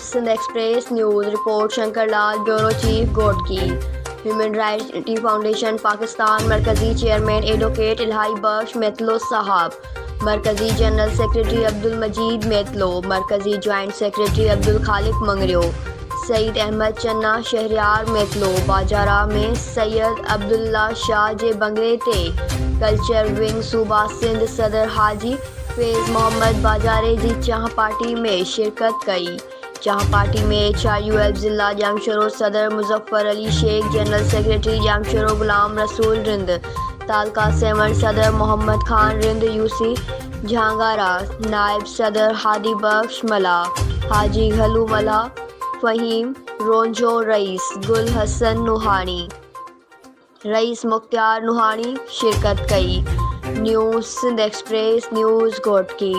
Sindh express news report Shankar لال bureau chief گوٹ کی human rights foundation Pakistan مرکزی chairman advocate الہی بخش میتلو صاحب، مرکزی جنرل سیکرٹری عبدالمجید میتلو، مرکزی جوائنٹ سیکرٹری عبدالخالق منگریو، سعید احمد چنا شہریار میتلو، باجارہ میں سید عبداللہ شاہ جے بنگلے تے کلچر ونگ صوبہ سندھ صدر حاجی فیض محمد باجارے جی چاہ پارٹی میں شرکت کئی۔ چاہ پارٹی میں HRUL ضلع جامشورو صدر مظفر علی شیخ، جنرل سیکرٹری جامشورو غلام رسول رند، تعلقہ سیون صدر محمد خان رند UC جہانگارہ، نائب صدر ہادی بخش ملا، حاجی گھلو ملا، فہیم رونجو رئیس، گل حسن نوحانی، رئیس مختار نوحانی شرکت کئی۔ نیوز سندھ ایکسپریس نیوز گوٹ کی